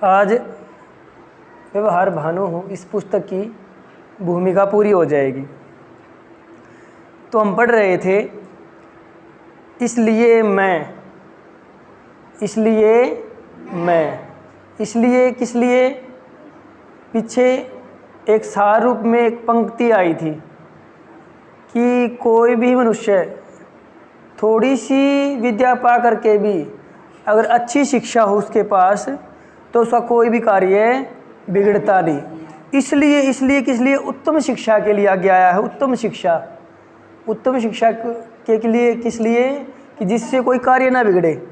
आज व्यवहार भानु हूँ, इस पुस्तक की भूमिका पूरी हो जाएगी। तो हम पढ़ रहे थे इसलिए किस लिए। पीछे एक सार रूप में एक पंक्ति आई थी कि कोई भी मनुष्य थोड़ी सी विद्या पा करके भी अगर अच्छी शिक्षा हो उसके पास तो उसका कोई भी कार्य बिगड़ता नहीं। इसलिए किस लिए उत्तम शिक्षा के लिए आज्ञा आया है। उत्तम शिक्षा के लिए किस लिए कि जिससे कोई कार्य ना बिगड़े,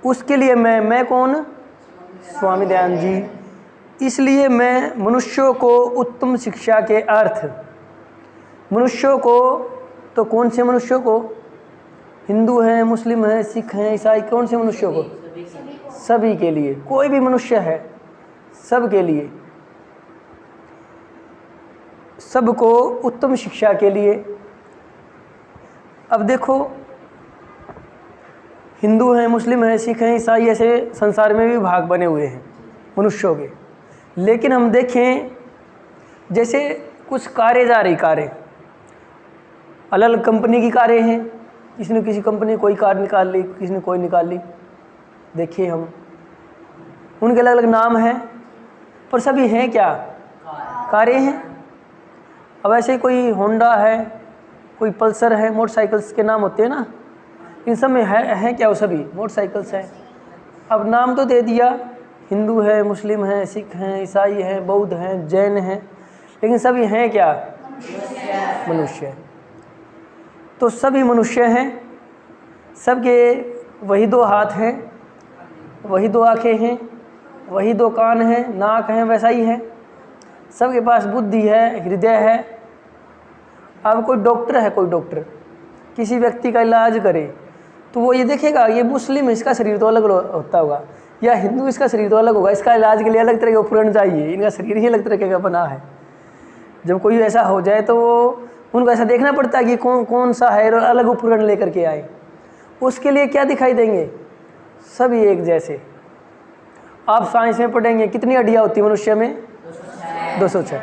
उसके लिए मैं कौन, स्वामी दयानंद जी। इसलिए मैं मनुष्यों को उत्तम शिक्षा के अर्थ, मनुष्यों को तो कौन से मनुष्यों को, हिंदू हैं, मुस्लिम हैं, सिख हैं, ईसाई, कौन से मनुष्यों को, सभी के लिए, कोई भी मनुष्य है सब के लिए, सबको उत्तम शिक्षा के लिए। अब देखो हिंदू हैं, मुस्लिम हैं, सिख हैं, ईसाई, ऐसे संसार में भी भाग बने हुए हैं मनुष्यों के। लेकिन हम देखें जैसे कुछ कारें जा रही, कारें अलग अलग कंपनी की कारें हैं, किसी ने किसी कंपनी कोई कार निकाल ली, किसी ने कोई निकाल ली। देखिए हम उनके अलग अलग नाम हैं पर सभी हैं क्या, कारें हैं। अब ऐसे कोई होंडा है, कोई पल्सर है, मोटरसाइकिल्स के नाम होते हैं ना, इन सब में है क्या, वो सभी मोटरसाइकिल्स हैं। अब नाम तो दे दिया, हिंदू है, मुस्लिम है, सिख हैं, ईसाई हैं, बौद्ध हैं, जैन हैं, लेकिन सभी हैं क्या, मनुष्य। तो सभी मनुष्य हैं, सबके वही दो हाथ हैं, वही दो आँखें हैं, वही दो कान हैं, नाक हैं, वैसा ही है। सबके पास बुद्धि है, हृदय है। अब कोई डॉक्टर है, कोई डॉक्टर किसी व्यक्ति का इलाज करे तो वो ये देखेगा ये मुस्लिम, इसका शरीर तो अलग होता होगा, या हिंदू, इसका शरीर तो अलग होगा, इसका इलाज के लिए अलग तरह के उपकरण चाहिए, इनका शरीर ही अलग तरह का बना है। जब कोई ऐसा हो जाए तो उनको ऐसा देखना पड़ता है कि कौन सा है और अलग उपकरण लेकर के आए। उसके लिए क्या दिखाई देंगे, सभी एक जैसे। आप साइंस में पढ़ेंगे कितनी हड्डियाँ होती है मनुष्य में, 206।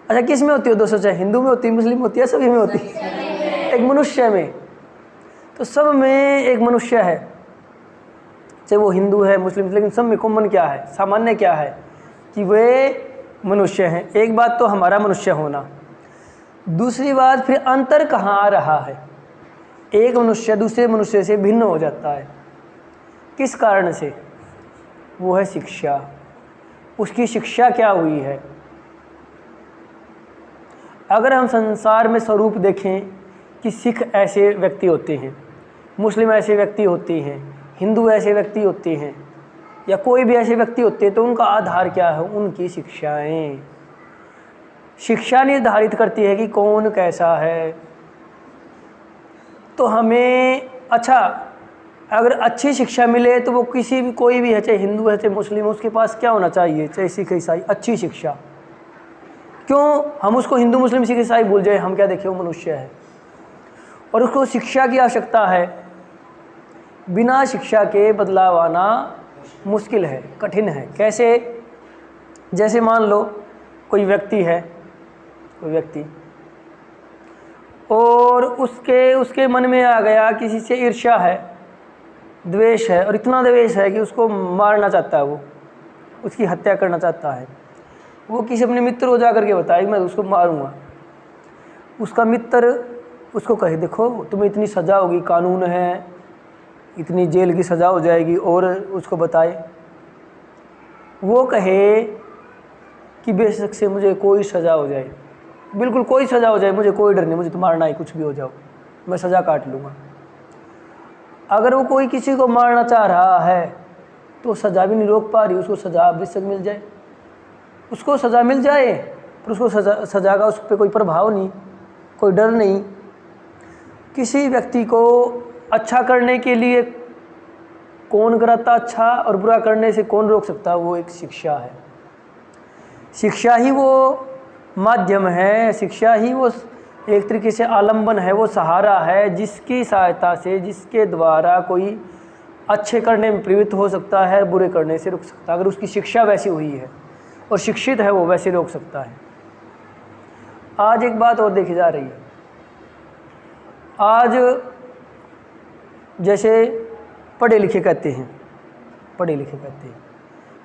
अच्छा किस में होती है 206, हिंदू में होती है, मुस्लिम में होती है, सभी में होती है, एक मनुष्य में। तो सब में एक मनुष्य है, चाहे वो हिंदू है, मुस्लिम, लेकिन सब में कॉमन क्या है, सामान्य क्या है कि वे मनुष्य हैं। एक बात तो हमारा मनुष्य होना, दूसरी बात फिर अंतर कहाँ आ रहा है। एक मनुष्य दूसरे मनुष्य से भिन्न हो जाता है, किस कारण से, वो है शिक्षा। उसकी शिक्षा क्या हुई है। अगर हम संसार में स्वरूप देखें कि सिख ऐसे व्यक्ति होते हैं, मुस्लिम ऐसे व्यक्ति होते हैं, हिंदू ऐसे व्यक्ति होते हैं, या कोई भी ऐसे व्यक्ति होते हैं, तो उनका आधार क्या है, उनकी शिक्षाएं। शिक्षा निर्धारित करती है कि कौन कैसा है। तो हमें अच्छा अगर अच्छी शिक्षा मिले तो वो किसी भी, कोई भी है, चाहे हिंदू है, चाहे मुस्लिम है, उसके पास क्या होना चाहिए, चाहे सिख ईसाई, अच्छी शिक्षा। क्यों हम उसको हिंदू मुस्लिम सिख ईसाई भूल जाए, हम क्या देखें, वो मनुष्य है और उसको शिक्षा की आवश्यकता है। बिना शिक्षा के बदलाव आना मुश्किल है, कठिन है। कैसे, जैसे मान लो कोई व्यक्ति है, कोई व्यक्ति, और उसके मन में आ गया किसी से ईर्ष्या है, द्वेष है, और इतना द्वेष है कि उसको मारना चाहता है, वो उसकी हत्या करना चाहता है। वो किसी अपने मित्र को जा करके बताए मैं उसको मारूंगा। उसका मित्र उसको कहे देखो तुम्हें इतनी सज़ा होगी, कानून है, इतनी जेल की सज़ा हो जाएगी, और उसको बताए, वो कहे कि बेशक से मुझे कोई सज़ा हो जाए, बिल्कुल कोई सज़ा हो जाए, मुझे कोई डर नहीं, मुझे तो मारना ही, कुछ भी हो जाओ, मैं सज़ा काट लूँगा। अगर वो कोई किसी को मारना चाह रहा है तो सज़ा भी नहीं रोक पा रही, उसको सज़ा बेशक मिल जाए, उसको सज़ा मिल जाए, पर उसको सज़ा का उस पर कोई प्रभाव नहीं, कोई डर नहीं। किसी व्यक्ति को अच्छा करने के लिए कौन कराता अच्छा, और बुरा करने से कौन रोक सकता, वो एक शिक्षा है। शिक्षा ही वो माध्यम है, शिक्षा ही वो एक तरीके से आलम्बन है, वो सहारा है, जिसकी सहायता से, जिसके द्वारा कोई अच्छे करने में प्रवृत्त हो सकता है, बुरे करने से रुक सकता है। अगर उसकी शिक्षा वैसी हुई है और शिक्षित है वो, वैसे रोक सकता है। आज एक बात और देखी जा रही है। आज जैसे पढ़े लिखे कहते हैं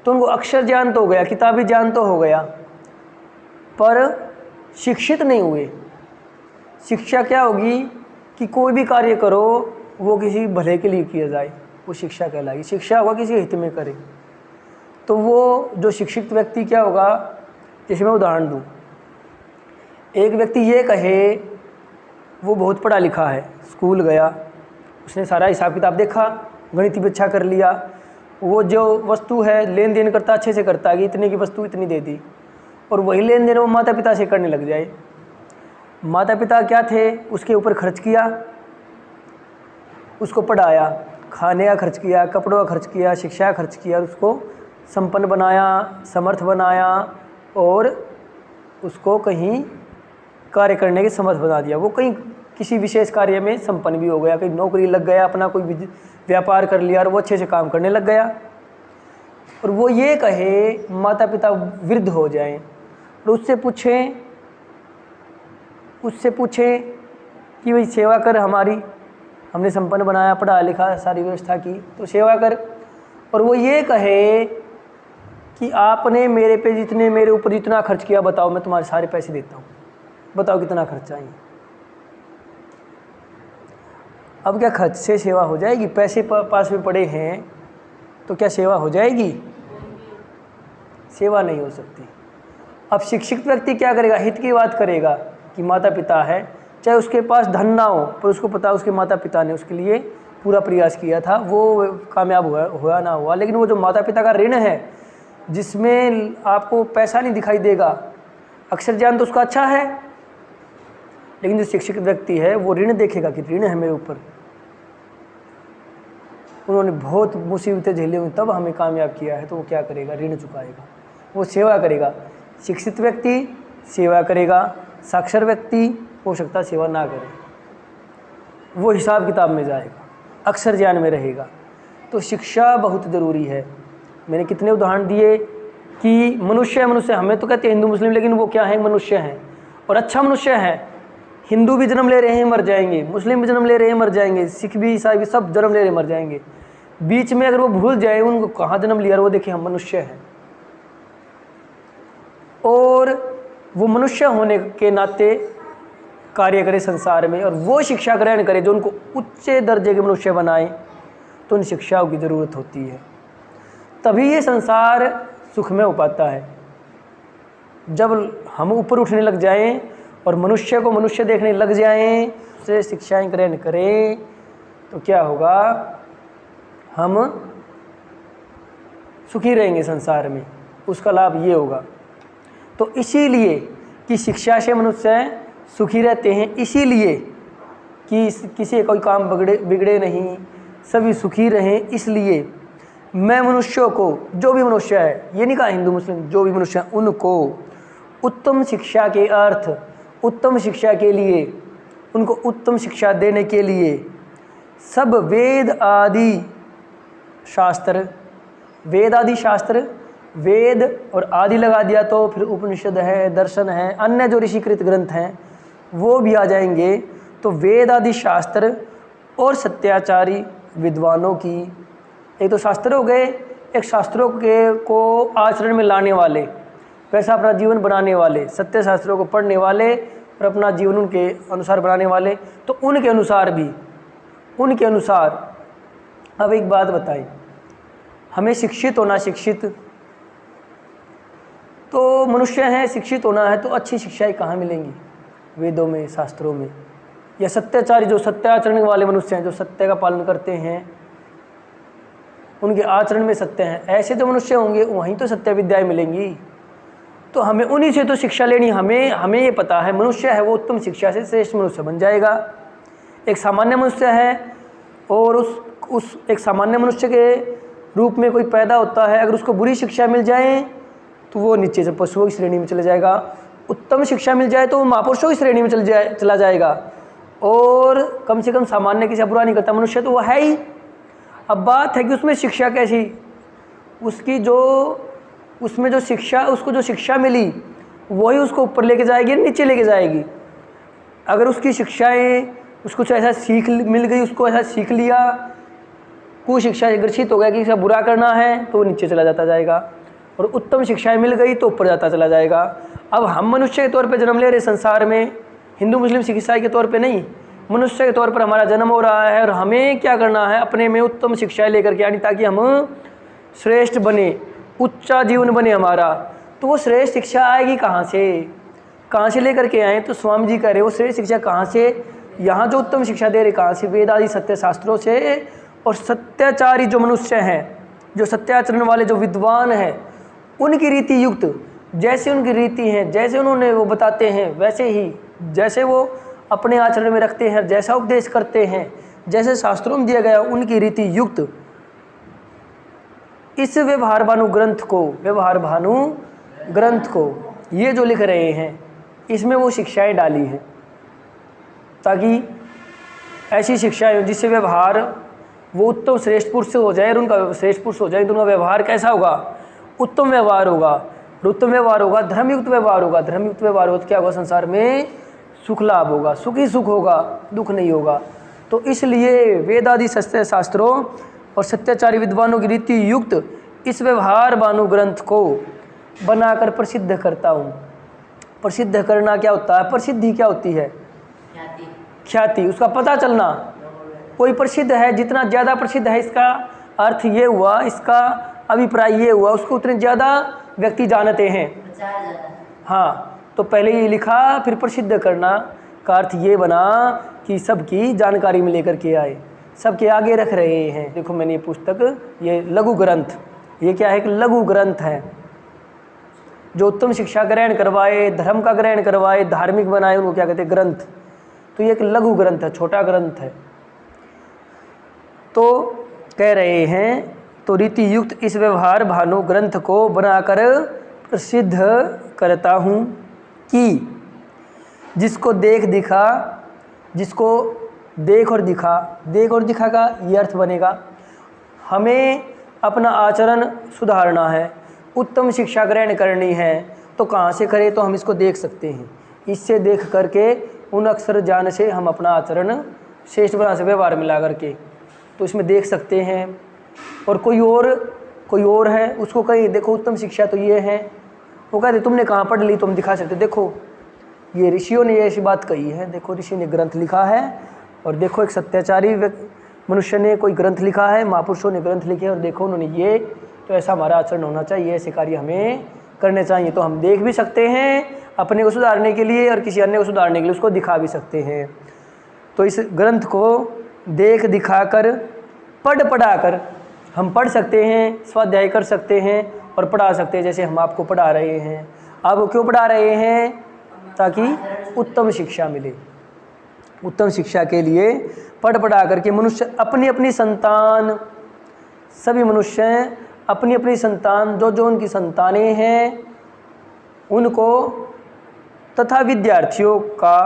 तो उनको अक्षर ज्ञान तो हो गया, किताबी ज्ञान तो हो गया, पर शिक्षित नहीं हुए। शिक्षा क्या होगी कि कोई भी कार्य करो वो किसी भले के लिए किया जाए, वो शिक्षा कहलाएगी। शिक्षा होगा किसी हित में करे। तो वो जो शिक्षित व्यक्ति क्या होगा, जैसे मैं उदाहरण दूँ, एक व्यक्ति ये कहे वो बहुत पढ़ा लिखा है, स्कूल गया, उसने सारा हिसाब किताब देखा, गणित भी अच्छा कर लिया, वो जो वस्तु है लेन देन करता अच्छे से करता है कि इतने की वस्तु इतनी दे दी, और वही लेन देन वो माता पिता से करने लग जाए। माता पिता क्या थे, उसके ऊपर खर्च किया, उसको पढ़ाया, खाने का खर्च किया, कपड़ों का खर्च किया, शिक्षा का खर्च किया, उसको संपन्न बनाया, समर्थ बनाया और उसको कहीं कार्य करने के समर्थ बना दिया। वो कहीं किसी विशेष कार्य में संपन्न भी हो गया, कहीं नौकरी लग गया, अपना कोई व्यापार कर लिया और वो अच्छे से काम करने लग गया। और वो ये कहे माता पिता वृद्ध हो जाएं और उससे पूछें कि भाई सेवा कर हमारी, हमने संपन्न बनाया, पढ़ा लिखा, सारी व्यवस्था की, तो सेवा कर। और वो ये कहे कि आपने मेरे ऊपर जितना खर्च किया, बताओ मैं तुम्हारे सारे पैसे देता हूँ, बताओ कितना खर्चा है। अब क्या खर्च से सेवा हो जाएगी? पैसे पास में पड़े हैं तो क्या सेवा हो जाएगी? सेवा नहीं हो सकती। अब शिक्षित व्यक्ति क्या करेगा? हित की बात करेगा कि माता पिता है, चाहे उसके पास धन ना हो, पर उसको पता उसके माता पिता ने उसके लिए पूरा प्रयास किया था, वो कामयाब हुआ ना हुआ, लेकिन वो जो माता पिता का ऋण है, जिसमें आपको पैसा नहीं दिखाई देगा, अक्षर ज्ञान तो उसका अच्छा है, लेकिन जो शिक्षित व्यक्ति है वो ऋण देखेगा कि ऋण है मेरे ऊपर, उन्होंने बहुत मुसीबतें झेली हुई तब हमें कामयाब किया है, तो वो क्या करेगा? ऋण चुकाएगा, वो सेवा करेगा। शिक्षित व्यक्ति सेवा करेगा, साक्षर व्यक्ति हो सकता है सेवा ना करे, वो हिसाब किताब में जाएगा, अक्षर ज्ञान में रहेगा। तो शिक्षा बहुत ज़रूरी है। मैंने कितने उदाहरण दिए कि मनुष्य हमें तो कहते हैं हिंदू मुस्लिम, लेकिन वो क्या है? मनुष्य हैं, और अच्छा मनुष्य है। हिंदू भी जन्म ले रहे हैं, मर जाएंगे, मुस्लिम भी जन्म ले रहे हैं, मर जाएंगे, सिख भी, ईसाई भी, सब जन्म ले रहे हैं, मर जाएंगे। बीच में अगर वो भूल जाए उनको कहाँ जन्म लिया, वो देखिए हम मनुष्य हैं, और वो मनुष्य होने के नाते कार्य करे संसार में, और वो शिक्षा ग्रहण करे जो उनको उच्च दर्जे के मनुष्य बनाए। तो उन शिक्षाओं की ज़रूरत होती है, तभी ये संसार सुखमय हो पाता है। जब हम ऊपर उठने लग जाएं और मनुष्य को मनुष्य देखने लग जाएं, से शिक्षाएं ग्रहण करें, तो क्या होगा? हम सुखी रहेंगे संसार में, उसका लाभ ये होगा। तो इसीलिए कि शिक्षा से मनुष्य सुखी रहते हैं, इसीलिए कि किसी कोई काम बिगड़े नहीं, सभी सुखी रहें, इसलिए मैं मनुष्यों को, जो भी मनुष्य है, ये नहीं कहा हिंदू मुस्लिम, जो भी मनुष्य हैं उनको उत्तम शिक्षा के अर्थ, उत्तम शिक्षा के लिए, उनको उत्तम शिक्षा देने के लिए सब वेद आदि शास्त्र, वेद और आदि लगा दिया तो फिर उपनिषद है, दर्शन है, अन्य जो ऋषिकृत ग्रंथ हैं वो भी आ जाएंगे। तो वेद आदि शास्त्र और सत्याचारी विद्वानों की, एक तो शास्त्र हो गए, एक शास्त्रों को आचरण में लाने वाले, वैसा अपना जीवन बनाने वाले, सत्य शास्त्रों को पढ़ने वाले और अपना जीवन उनके अनुसार बनाने वाले। तो उनके अनुसार अब एक बात बताई, हमें शिक्षित होना, शिक्षित तो मनुष्य हैं, शिक्षित होना है, तो अच्छी शिक्षाएं कहाँ मिलेंगी? वेदों में, शास्त्रों में। या सत्याचारी, जो सत्य आचरण वाले मनुष्य हैं, जो सत्य का पालन करते हैं, उनके आचरण में सत्य हैं, ऐसे जो मनुष्य होंगे वहीं तो सत्य विद्याएं मिलेंगी। तो हमें उन्हीं से तो शिक्षा लेनी। हमें ये पता है मनुष्य है वो उत्तम शिक्षा से श्रेष्ठ मनुष्य बन जाएगा। एक सामान्य मनुष्य है और उस एक सामान्य मनुष्य के रूप में कोई पैदा होता है, अगर उसको बुरी शिक्षा मिल जाए तो वो नीचे से पशुओं की श्रेणी में चले जाएगा, उत्तम शिक्षा मिल जाए तो वो महापुरुषों की श्रेणी में चला जाएगा, और कम से कम सामान्य किसी बुरा नहीं करता मनुष्य तो वो है ही। अब बात है कि उसमें शिक्षा कैसी, उसकी जो उसमें जो शिक्षा, उसको जो शिक्षा मिली वही उसको ऊपर लेके जाएगी, नीचे लेके जाएगी। अगर उसकी शिक्षाएं, उसको कुछ ऐसा सीख मिल गई, उसको ऐसा सीख लिया, कुछ शिक्षा ग्रसित हो गया कि इसे बुरा करना है तो नीचे चला जाता जाएगा, और उत्तम शिक्षाएं मिल गई तो ऊपर जाता चला जाएगा। अब हम मनुष्य के तौर पे जन्म ले रहे संसार में, हिंदू मुस्लिम सिख ईसाई के तौर पे नहीं, मनुष्य के तौर पर हमारा जन्म हो रहा है, और हमें क्या करना है, अपने में उत्तम शिक्षाएं लेकर के आनी, ताकि हम श्रेष्ठ बने, उच्चा जीवन बने हमारा। तो वो श्रेष्ठ शिक्षा आएगी कहाँ से लेकर के आए? तो स्वामी जी कह रहे वो श्रेष्ठ शिक्षा कहाँ से, यहाँ जो उत्तम शिक्षा दे रहे कहाँ से, वेद आदि सत्य शास्त्रों से। और सत्याचारी जो मनुष्य हैं, जो सत्याचरण वाले जो विद्वान हैं, उनकी रीति युक्त, जैसे उनकी रीति हैं, जैसे उन्होंने वो बताते हैं, वैसे ही जैसे वो अपने आचरण में रखते हैं, जैसा उपदेश करते हैं, जैसे शास्त्रों में दिया गया उनकी रीति युक्त इस व्यवहार भानु ग्रंथ को ये जो लिख रहे हैं, इसमें वो शिक्षाएं डाली हैं, ताकि ऐसी शिक्षाएं हो जिससे व्यवहार वो उत्तम श्रेष्ठ पुरुष हो जाए, और उनका श्रेष्ठ पुरुष हो जाए तो उनका व्यवहार कैसा होगा, उत्तम व्यवहार होगा। उत्तम व्यवहार होगा, धर्मयुक्त व्यवहार होगा, धर्मयुक्त व्यवहार हो तो क्या होगा, संसार में सुख लाभ होगा, सुख ही सुख होगा, दुख नहीं होगा। तो इसलिए वेदादि सत्य शास्त्रों और सत्याचारी विद्वानों की रीति युक्त इस व्यवहार भानु ग्रंथ को बनाकर प्रसिद्ध करता हूँ। प्रसिद्ध करना क्या होता है, प्रसिद्धि क्या होती है, ख्याति, उसका पता चलना। कोई प्रसिद्ध है, जितना ज़्यादा प्रसिद्ध है, इसका अर्थ ये हुआ, इसका अभिप्राय ये हुआ, उसको उतने ज़्यादा व्यक्ति जानते हैं। हाँ, तो पहले ये लिखा, फिर प्रसिद्ध करना का अर्थ ये बना कि सबकी जानकारी में लेकर के आए, सबके आगे रख रहे हैं। देखो मैंने ये पुस्तक, ये लघु ग्रंथ, ये क्या है कि लघु ग्रंथ है, जो उत्तम शिक्षा ग्रहण करवाए, धर्म का ग्रहण करवाए, धार्मिक बनाए, उनको क्या कहते हैं, ग्रंथ। तो ये एक लघु ग्रंथ है, छोटा ग्रंथ है। तो कह रहे हैं, तो रीति युक्त इस व्यवहार भानु ग्रंथ को बनाकर प्रसिद्ध करता हूँ कि जिसको देख और दिखा का ये अर्थ बनेगा, हमें अपना आचरण सुधारना है, उत्तम शिक्षा ग्रहण करनी है, तो कहाँ से करें, तो हम इसको देख सकते हैं। इससे देख करके उन अक्षर ज्ञान से हम अपना आचरण श्रेष्ठ बना से व्यवहार मिला करके, तो इसमें देख सकते हैं। और कोई और है, उसको कहीं देखो उत्तम शिक्षा तो ये है, वो कहते तुमने कहाँ पढ़ ली, तुम दिखा सकते, देखो ये ऋषियों ने ऐसी बात कही है, देखो ऋषि ने ग्रंथ लिखा है, और देखो एक सत्याचारी मनुष्य ने कोई ग्रंथ लिखा है, महापुरुषों ने ग्रंथ लिखे, और देखो उन्होंने ये, तो ऐसा हमारा आचरण होना चाहिए, ऐसे कार्य हमें करने चाहिए। तो हम देख भी सकते हैं अपने को सुधारने के लिए, और किसी अन्य को सुधारने के लिए उसको दिखा भी सकते हैं। तो इस ग्रंथ को देख दिखाकर पढ़ाकर हम पढ़ सकते हैं, स्वाध्याय कर सकते हैं और पढ़ा सकते हैं, जैसे हम आपको पढ़ा रहे हैं। आप क्यों पढ़ा रहे हैं, ताकि उत्तम शिक्षा मिले। उत्तम शिक्षा के लिए पढ़ा करके मनुष्य अपनी संतान, सभी मनुष्य अपनी संतान, जो उनकी संतानें हैं उनको तथा विद्यार्थियों का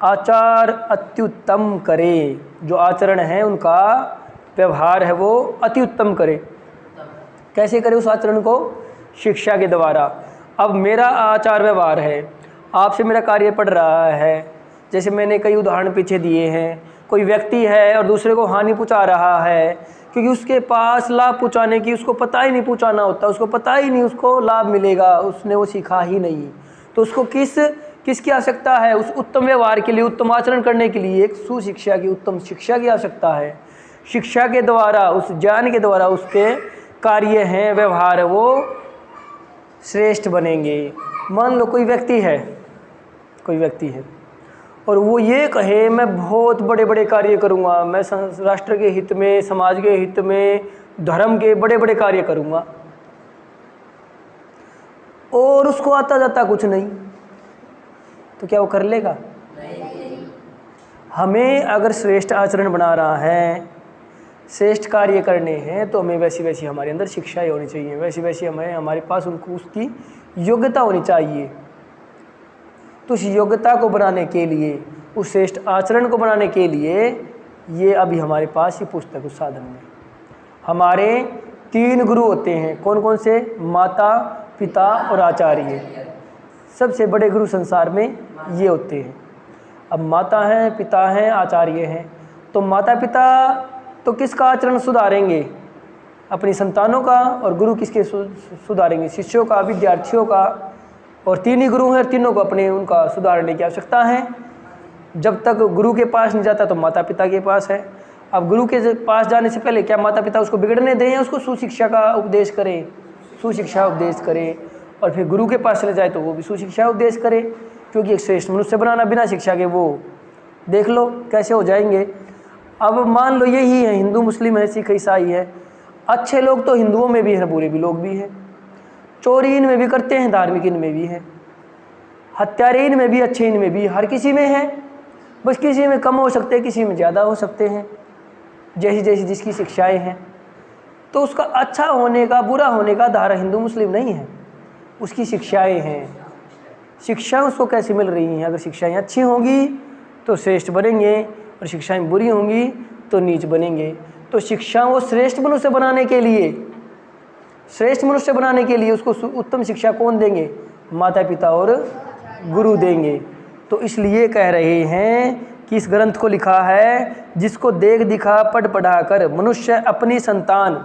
आचार अत्युत्तम करे। जो आचरण है उनका व्यवहार है वो अति उत्तम करे। कैसे करे उस आचरण को, शिक्षा के द्वारा। अब मेरा आचार व्यवहार है, आपसे मेरा कार्य पड़ रहा है, जैसे मैंने कई उदाहरण पीछे दिए हैं। कोई व्यक्ति है और दूसरे को हानि पहुंचा रहा है, क्योंकि उसके पास लाभ पहुंचाने की उसको पता ही नहीं पहुंचाना होता, उसको पता ही नहीं उसको लाभ मिलेगा, उसने वो सीखा ही नहीं। तो उसको किसकी आवश्यकता है, उस उत्तम व्यवहार के लिए, उत्तम आचरण करने के लिए एक सुशिक्षा की, उत्तम शिक्षा की आवश्यकता है। शिक्षा के द्वारा, उस ज्ञान के द्वारा उसके कार्य हैं, व्यवहार है, वो श्रेष्ठ बनेंगे। मान लो कोई व्यक्ति है और वो ये कहे मैं बहुत बड़े बड़े कार्य करूँगा, मैं राष्ट्र के हित में, समाज के हित में, धर्म के बड़े बड़े कार्य करूँगा, और उसको आता जाता कुछ नहीं, तो क्या वो कर लेगा? हमें अगर श्रेष्ठ आचरण बना रहा है, श्रेष्ठ कार्य करने हैं, तो हमें वैसी हमारे अंदर शिक्षाएं होनी चाहिए, वैसी हमारे पास उनको उसकी योग्यता होनी चाहिए। तो उस योग्यता को बनाने के लिए, उस श्रेष्ठ आचरण को बनाने के लिए, ये अभी हमारे पास ही पुस्तक उस साधन में। हमारे 3 गुरु होते हैं। कौन कौन से? माता, पिता और आचार्य। सबसे बड़े गुरु संसार में ये होते हैं। अब माता हैं, पिता हैं, आचार्य हैं। तो माता पिता तो किसका आचरण सुधारेंगे? अपनी संतानों का। और गुरु किसके सुधारेंगे? शिष्यों का, विद्यार्थियों का। और 3 ही गुरु हैं और तीनों को अपने उनका सुधारने की आवश्यकता है। जब तक गुरु के पास नहीं जाता तो माता पिता के पास है। अब गुरु के पास जाने से पहले क्या माता पिता उसको बिगड़ने दें या उसको सुशिक्षा का उपदेश करें? सुशिक्षा उपदेश करें। और फिर गुरु के पास चले जाए तो वो भी सुशिक्षा उपदेश करे, क्योंकि एक श्रेष्ठ मनुष्य बनाना बिना शिक्षा के वो देख लो कैसे हो जाएंगे। अब मान लो यही है, हिंदू मुस्लिम है, सिख ईसाई है। अच्छे लोग तो हिंदुओं में भी हैं, बुरे भी लोग भी हैं। चोरी इनमें भी करते हैं, धार्मिक इनमें भी है, हत्यारे इनमें भी, अच्छे इनमें भी, हर किसी में है। बस किसी में कम हो सकते हैं, किसी में ज़्यादा हो सकते हैं, जैसी जैसी जिसकी शिक्षाएं हैं। तो उसका अच्छा होने का, बुरा होने का आधार हिंदू मुस्लिम नहीं है, उसकी शिक्षाएं हैं। शिक्षा उसको कैसी मिल रही हैं? अगर शिक्षाएं अच्छी होंगी तो श्रेष्ठ बनेंगे, और शिक्षाएं बुरी होंगी तो नीच बनेंगे। तो शिक्षाओं को श्रेष्ठ मनुष्य बनाने के लिए, श्रेष्ठ मनुष्य बनाने के लिए उसको उत्तम शिक्षा कौन देंगे? माता पिता और गुरु देंगे। तो इसलिए कह रहे हैं कि इस ग्रंथ को लिखा है जिसको देख दिखा पढ़ पढ़ा कर मनुष्य अपनी संतान,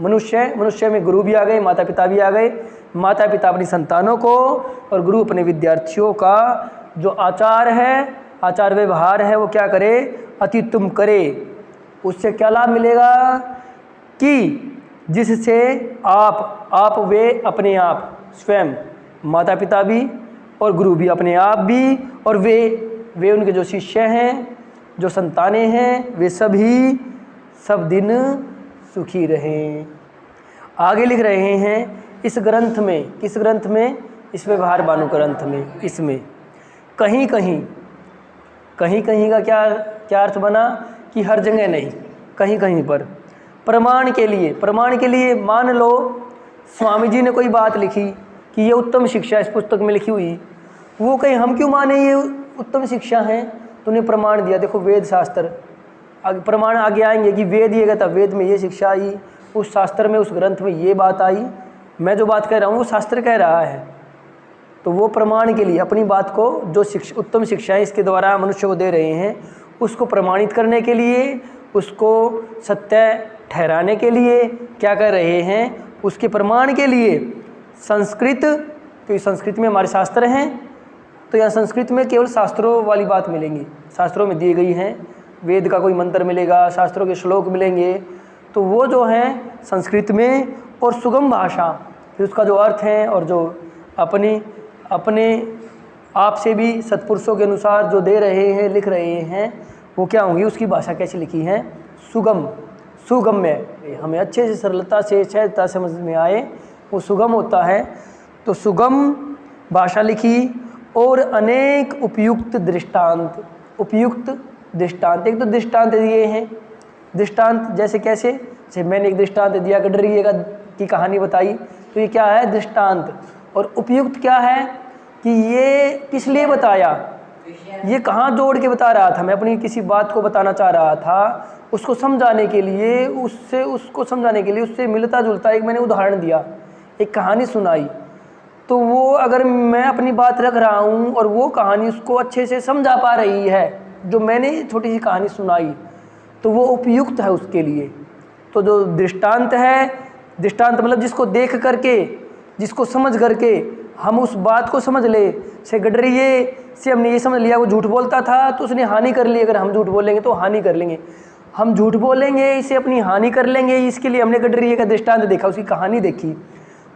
मनुष्य में गुरु भी आ गए, माता पिता भी आ गए, माता पिता अपनी संतानों को और गुरु अपने विद्यार्थियों का जो आचार है, आचार व्यवहार है, वो क्या करे? अति उत्तम करे। उससे क्या लाभ मिलेगा? कि जिससे आप वे अपने आप स्वयं, माता पिता भी और गुरु भी अपने आप भी, और वे उनके जो शिष्य हैं, जो संतानें हैं, वे सभी सब दिन सुखी रहें। आगे लिख रहे हैं इस ग्रंथ में, किस ग्रंथ में? इस व्यवहार बानु ग्रंथ में। इसमें कहीं कहीं का क्या अर्थ बना? कि हर जगह नहीं, कहीं कहीं पर प्रमाण के लिए मान लो स्वामी जी ने कोई बात लिखी कि ये उत्तम शिक्षा इस पुस्तक में लिखी हुई, वो कहीं हम क्यों माने ये उत्तम शिक्षा है? तो उन्हें प्रमाण दिया, देखो वेद शास्त्र, प्रमाण आगे आएंगे कि वेद ये कहता, वेद में ये शिक्षा आई, उस शास्त्र में, उस ग्रंथ में ये बात आई, मैं जो बात कह रहा हूँ वो शास्त्र कह रहा है। तो वो प्रमाण के लिए अपनी बात को, जो उत्तम शिक्षाएं इसके द्वारा मनुष्य को दे रहे हैं, उसको प्रमाणित करने के लिए, उसको सत्य ठहराने के लिए क्या कर रहे हैं? उसके प्रमाण के लिए संस्कृत, तो संस्कृत में हमारे शास्त्र हैं, तो यहाँ संस्कृत में केवल शास्त्रों वाली बात मिलेंगी, शास्त्रों में दी गई हैं। वेद का कोई मंत्र मिलेगा, शास्त्रों के श्लोक मिलेंगे, तो वो जो हैं संस्कृत में, और सुगम भाषा, फिर उसका जो अर्थ है और जो अपने आप से भी सत्पुरुषों के अनुसार जो दे रहे हैं, लिख रहे हैं, वो क्या होंगी? उसकी भाषा कैसी लिखी है? सुगम्य, हमें अच्छे से सरलता से सहजता समझ में आए, वो सुगम होता है। तो सुगम भाषा लिखी, और अनेक उपयुक्त दृष्टांत, एक तो दृष्टांत दिए हैं। दृष्टांत जैसे कैसे? जैसे मैंने एक दृष्टांत दिया, गडरिये की कहानी बताई, तो ये क्या है? दृष्टांत। और उपयुक्त क्या है? कि ये किस लिए बताया, ये कहाँ जोड़ के बता रहा था? मैं अपनी किसी बात को बताना चाह रहा था, उसको समझाने के लिए, उससे मिलता जुलता एक मैंने उदाहरण दिया, एक कहानी सुनाई। तो वो अगर मैं अपनी बात रख रहा हूँ और वो कहानी उसको अच्छे से समझा पा रही है, जो मैंने छोटी सी कहानी सुनाई, तो वो उपयुक्त है उसके लिए। तो जो दृष्टांत है, दृष्टांत मतलब जिसको देख करके, जिसको समझ करके हम उस बात को समझ ले। से गडरिये से हमने ये समझ लिया वो झूठ बोलता था तो उसने हानि कर ली, अगर हम झूठ बोलेंगे तो हानि कर लेंगे, हम झूठ बोलेंगे इसे अपनी हानि कर लेंगे, इसके लिए हमने गडरिये का दृष्टांत देखा, उसकी कहानी देखी,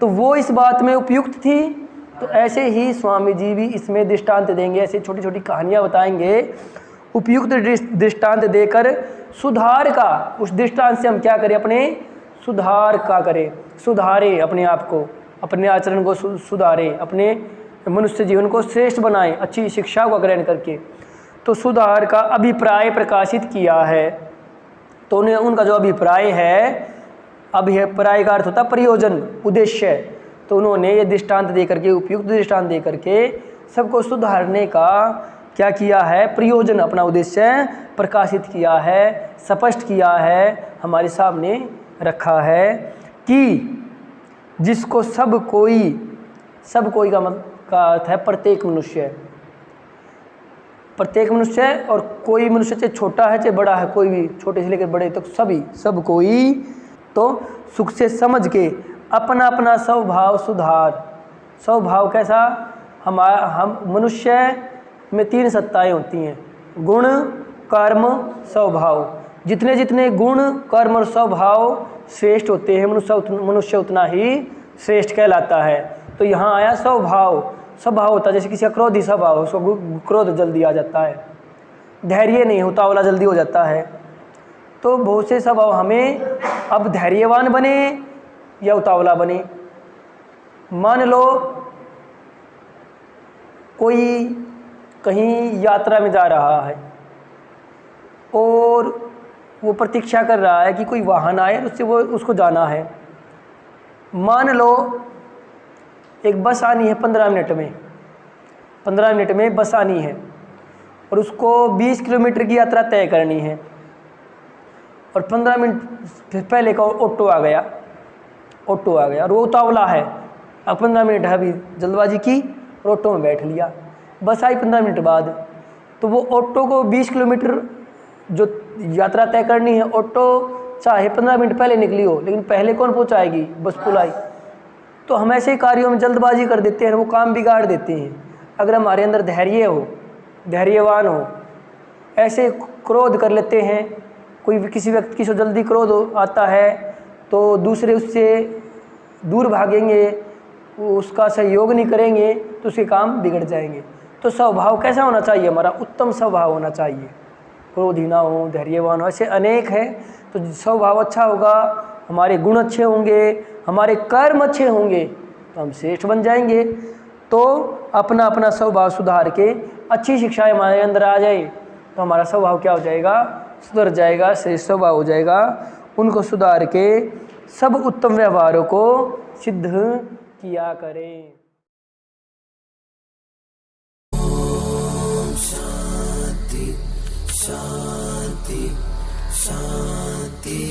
तो वो इस बात में उपयुक्त थी। तो ऐसे ही स्वामी जी भी इसमें दृष्टांत देंगे, ऐसे छोटी छोटी कहानियाँ बताएंगे, उपयुक्त दृष्टांत देकर सुधार का, उस दृष्टांत से हम क्या करें? अपने सुधार का करें, सुधारें अपने आप को, अपने आचरण को सुधारें, अपने मनुष्य जीवन को श्रेष्ठ बनाएं अच्छी शिक्षा को ग्रहण करके। तो सुधार का अभिप्राय प्रकाशित किया है। तो उन्हें उनका जो अभिप्राय है, अभिप्राय का अर्थ होता प्रयोजन, उद्देश्य। तो उन्होंने ये दृष्टांत दे करके, उपयुक्त दृष्टांत दे करके सबको सुधारने का क्या किया है? प्रयोजन, अपना उद्देश्य प्रकाशित किया है, स्पष्ट किया है, हमारे सामने रखा है कि जिसको सब कोई का अर्थ है प्रत्येक मनुष्य, प्रत्येक मनुष्य, और कोई मनुष्य चाहे छोटा है चाहे बड़ा है, कोई भी छोटे से लेकर बड़े तक सब कोई तो सुख से समझ के अपना अपना स्वभाव सुधार। स्वभाव कैसा? हम मनुष्य में 3 सत्ताएं होती हैं, गुण, कर्म, स्वभाव। जितने जितने गुण, कर्म और स्वभाव श्रेष्ठ होते हैं, मनुष्य उतना ही श्रेष्ठ कहलाता है। तो यहाँ आया स्वभाव होता है, जैसे किसी का क्रोधी स्वभाव, उसको क्रोध जल्दी आ जाता है, धैर्य नहीं होता, वाला जल्दी हो जाता है। तो बहुत से स्वभाव हमें अब धैर्यवान बने या उतावला बने। मान लो कोई कहीं यात्रा में जा रहा है और वो प्रतीक्षा कर रहा है कि कोई वाहन आए और उसको जाना है। मान लो एक बस आनी है 15 मिनट में बस आनी है और उसको 20 किलोमीटर की यात्रा तय करनी है, और 15 मिनट पहले का ऑटो आ गया और वो उतावला है। अब 15 मिनट है, अभी जल्दबाजी की और ऑटो में बैठ लिया। बस आई 15 मिनट बाद, तो वो ऑटो को 20 किलोमीटर जो यात्रा तय करनी है, ऑटो चाहे 15 मिनट पहले निकली हो, लेकिन पहले कौन पहुंचाएगी? बस पुलाई। तो हम ऐसे कार्यों में जल्दबाजी कर देते हैं, वो काम बिगाड़ देते हैं। अगर हमारे अंदर धैर्य हो, धैर्यवान हो, ऐसे क्रोध कर लेते हैं, कोई किसी व्यक्ति की जल्दी क्रोध आता है तो दूसरे उससे दूर भागेंगे, उसका सहयोग नहीं करेंगे तो उसके काम बिगड़ जाएंगे। तो स्वभाव कैसा होना चाहिए? हमारा उत्तम स्वभाव होना चाहिए, क्रोधी ना हो, धैर्यवान हो। ऐसे अनेक हैं। तो स्वभाव अच्छा होगा, हमारे गुण अच्छे होंगे, हमारे कर्म अच्छे होंगे तो हम श्रेष्ठ बन जाएंगे। तो अपना अपना स्वभाव सुधार के अच्छी शिक्षाएं हमारे अंदर आ जाए तो हमारा स्वभाव क्या हो जाएगा? सुधर जाएगा, श्रेष्ठ स्वभाव हो जाएगा। उनको सुधार के सब उत्तम व्यवहारों को सिद्ध किया करें। शांति शांति शांति।